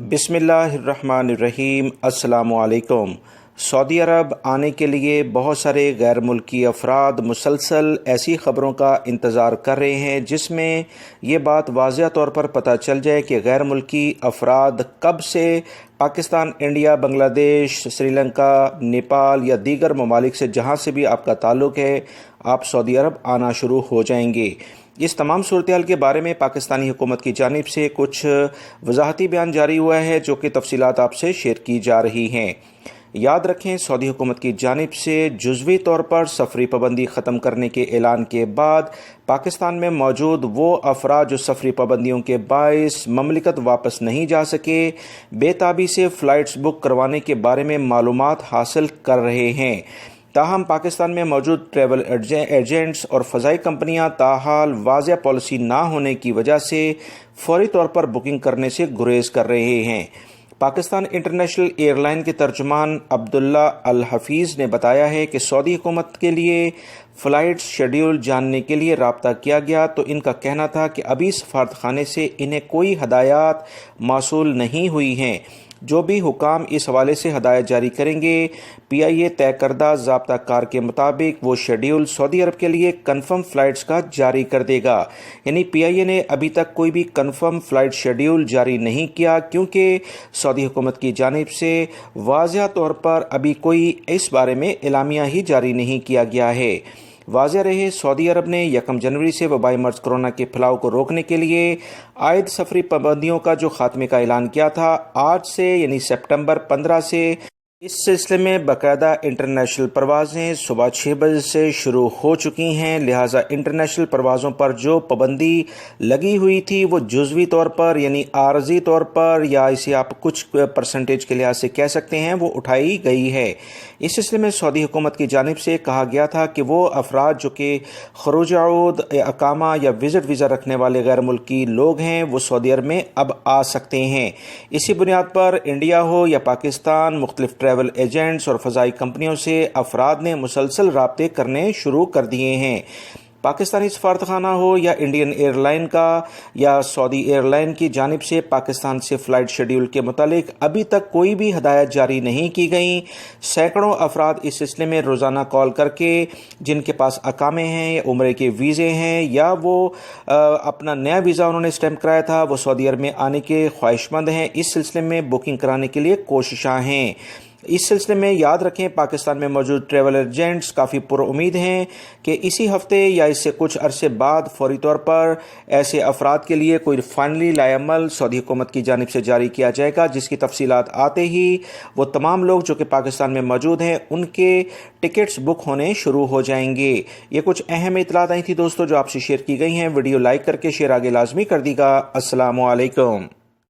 बिस्मिल्लाहिर्रहमानिर्रहीम। अस्सलामु अलैकुम। सऊदी अरब आने के लिए बहुत सारे गैर मुल्की अफराद मुसलसल ऐसी ख़बरों का इंतज़ार कर रहे हैं जिसमें ये बात वाज़िह तौर पर पता चल जाए कि गैर मुल्की अफराद कब से पाकिस्तान, इंडिया, बांग्लादेश, श्रीलंका, नेपाल या दीगर ममालिक से जहाँ से भी आपका ताल्लुक़ है आप सऊदी अरब आना शुरू हो जाएंगे। इस तमाम सूरत-ए-हाल के बारे में पाकिस्तानी हुकूमत की जानिब से कुछ वजाहती बयान जारी हुआ है जो कि तफसीलात आपसे शेयर की जा रही हैं। याद रखें, सऊदी हुकूमत की जानिब से जुज़वी तौर पर सफरी पाबंदी ख़त्म करने के ऐलान के बाद पाकिस्तान में मौजूद वो अफराद जो सफरी पाबंदियों के बाइस ममलिकत वापस नहीं जा सके, बेताबी से फ़्लाइट्स बुक करवाने के बारे में मालूमात हासिल कर रहे हैं। ताहम पाकिस्तान में मौजूद ट्रैवल एजेंट्स और फ़ज़ाई कंपनियां ताहाल वाज़ेह पॉलिसी ना होने की वजह से फौरी तौर पर बुकिंग करने से गुरेज कर रहे हैं। पाकिस्तान इंटरनेशनल एयरलाइन के तर्जुमान अब्दुल्ला अल हफीज़ ने बताया है कि सऊदी हुकूमत के लिए फ़्लाइट शेड्यूल जानने के लिए राब्ता किया गया तो इनका कहना था कि अभी सफारत खाने से इन्हें कोई हदायत मौसूल नहीं हुई हैं। जो भी हुकाम इस हवाले से हदायत जारी करेंगे, PIA तय करदा ज़ाब्ता कार के मुताबिक वो शेड्यूल सऊदी अरब के लिए कन्फर्म फ़्लाइट्स का जारी कर देगा। यानी PIA ने अभी तक कोई भी कन्फर्म फ़्लाइट शेड्यूल जारी नहीं किया क्योंकि सऊदी हुकूमत की जानिब से वाज़िह तौर पर अभी कोई इस बारे में एलामिया ही जारी नहीं किया गया है। वाज़ेह रहे, सऊदी अरब ने 1 जनवरी से वबाई मर्ज कोरोना के फैलाव को रोकने के लिए आयद सफरी पाबंदियों का जो खात्मे का ऐलान किया था, आज से यानी सितंबर 15 से इस सिलसिले में बाकायदा इंटरनेशनल परवाज़ें सुबह 6 बजे से शुरू हो चुकी हैं। लिहाजा इंटरनेशनल परवाज़ों पर जो पाबंदी लगी हुई थी वो जुज़वी तौर पर यानी आर्जी तौर पर या इसे आप कुछ परसेंटेज के लिहाज से कह सकते हैं वो उठाई गई है। इस सिलसिले में सऊदी हुकूमत की जानिब से कहा गया था कि वो अफराद जो कि खरूज औद अकामा या विज़िट वीज़ा रखने वाले गैर मुल्की लोग हैं वो सऊदी अरब में अब आ सकते हैं। इसी बुनियाद पर इंडिया हो या पाकिस्तान, मुख्तलिफ ट्रैवल एजेंट्स और फ़ज़ाई कंपनियों से अफराद ने मुसलसल राब्ते करने शुरू कर दिए हैं। पाकिस्तानी सफारतखाना हो या इंडियन एयरलाइन का या सऊदी एयरलाइन की जानिब से पाकिस्तान से फ़्लाइट शेड्यूल के मुतालिक अभी तक कोई भी हदायत जारी नहीं की गई। सैकड़ों अफराद इस सिलसिले में रोज़ाना कॉल करके जिनके पास अकामे हैं या उम्रे के वीज़े हैं या वो अपना नया वीज़ा उन्होंने स्टैम्प कराया था वो सऊदी अरब में आने के ख्वाहिशमंद हैं, इस सिलसिले में बुकिंग कराने के लिए कोशिशां हैं। इस सिलसिले में याद रखें, पाकिस्तान में मौजूद ट्रैवल एजेंट्स काफ़ी पुरुमीद हैं कि इसी हफ्ते या इससे कुछ अरसे बाद फौरी तौर पर ऐसे अफराद के लिए कोई फाइनली लाएअमल सऊदी हुकूमत की जानिब से जारी किया जाएगा, जिसकी तफसीलात आते ही वो तमाम लोग जो कि पाकिस्तान में मौजूद हैं उनके टिकट्स बुक होने शुरू हो जाएंगे। ये कुछ अहम इतलात आई थी दोस्तों जो आपसे शेयर की गई हैं। वीडियो लाइक करके शेयर आगे लाजमी कर दीगा। अस्सलामु अलैकुम।